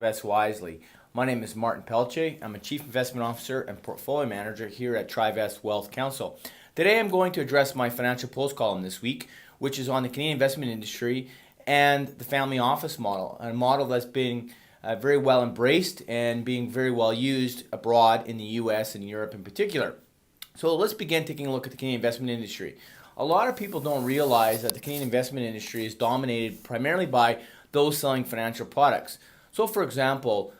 Invest wisely. My name is Martin Pelche. I'm a Chief Investment Officer and Portfolio Manager here at Trivest Wealth Counsel. Today I'm going to address my financial post column this week, which is on the Canadian investment industry and the family office model, a model that's being very well embraced and being very well used abroad in the US and Europe in particular. So let's begin taking a look at the Canadian investment industry. A lot of people don't realize that the Canadian investment industry is dominated primarily by those selling financial products. So for example,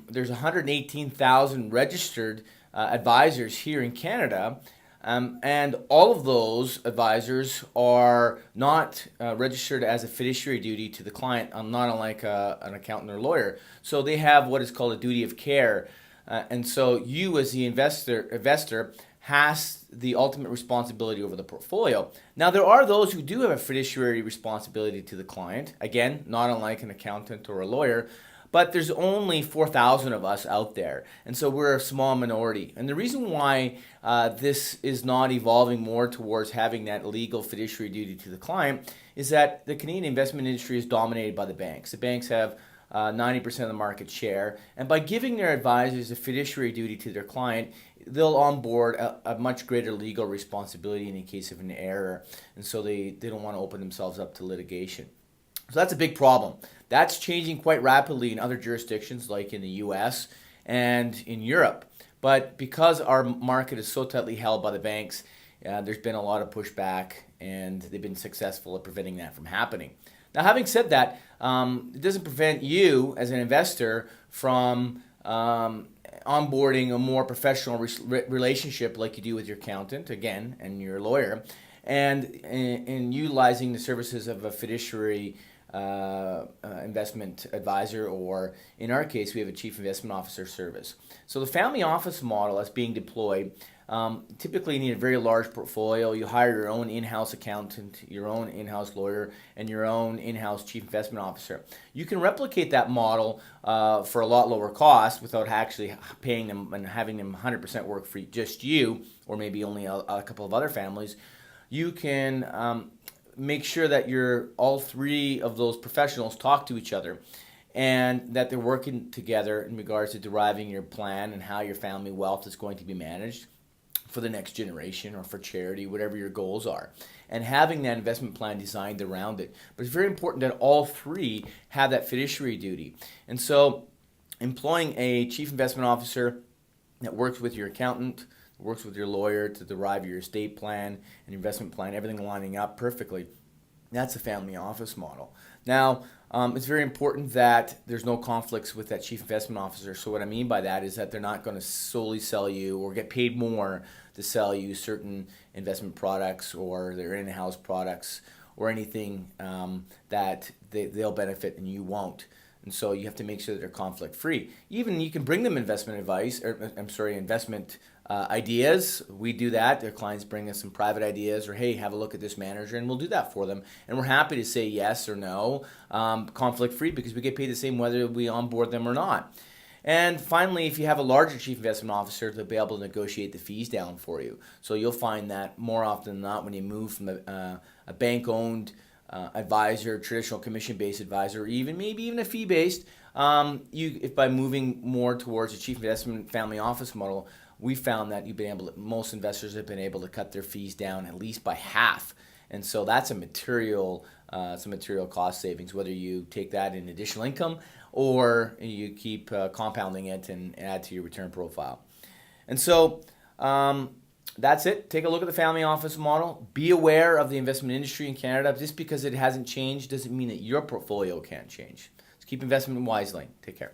there's 118,000 registered advisors here in Canada, and all of those advisors are not registered as a fiduciary duty to the client, not unlike an accountant or lawyer. So they have what is called a duty of care. And so you as the investor has the ultimate responsibility over the portfolio. Now there are those who do have a fiduciary responsibility to the client, again, not unlike an accountant or a lawyer, but there's only 4,000 of us out there, and so we're a small minority. And the reason why this is not evolving more towards having that legal fiduciary duty to the client is that the Canadian investment industry is dominated by the banks. The banks have 90% of the market share, and by giving their advisors a fiduciary duty to their client, they'll onboard a much greater legal responsibility in the case of an error, and so they don't want to open themselves up to litigation. So that's a big problem. That's changing quite rapidly in other jurisdictions like in the US and in Europe. But because our market is so tightly held by the banks, there's been a lot of pushback and they've been successful at preventing that from happening. Now, having said that, it doesn't prevent you as an investor from onboarding a more professional relationship like you do with your accountant, again, and your lawyer, and in utilizing the services of a fiduciary investment advisor, or in our case, we have a chief investment officer service. So the family office model that's being deployed, typically you need a very large portfolio. You hire your own in-house accountant, your own in-house lawyer, and your own in-house chief investment officer. You can replicate that model for a lot lower cost without actually paying them and having them 100% work for just you, or maybe only a couple of other families. You can make sure that all three of those professionals talk to each other and that they're working together in regards to deriving your plan and how your family wealth is going to be managed for the next generation or for charity, whatever your goals are, and having that investment plan designed around it. But it's very important that all three have that fiduciary duty. And so employing a chief investment officer that works with your accountant, works with your lawyer to derive your estate plan and investment plan, everything lining up perfectly. That's a family office model. Now, it's very important that there's no conflicts with that chief investment officer. So what I mean by that is that they're not going to solely sell you or get paid more to sell you certain investment products or their in-house products or anything that they'll benefit and you won't. And so you have to make sure that they're conflict free. Even you can bring them investment ideas. We do that. Their clients bring us some private ideas, or hey, have a look at this manager, and we'll do that for them. And we're happy to say yes or no, conflict free, because we get paid the same whether we onboard them or not. And finally, if you have a larger chief investment officer, they'll be able to negotiate the fees down for you. So you'll find that more often than not when you move from a bank-owned advisor, traditional commission-based advisor, or maybe even a fee-based, if by moving more towards a chief investment family office model, we found that most investors have been able to cut their fees down at least by half. And so that's a material cost savings, whether you take that in additional income or you keep compounding it and add to your return profile. And so that's it. Take a look at the family office model. Be aware of the investment industry in Canada. Just because it hasn't changed doesn't mean that your portfolio can't change. Let's keep investing wisely. Take care.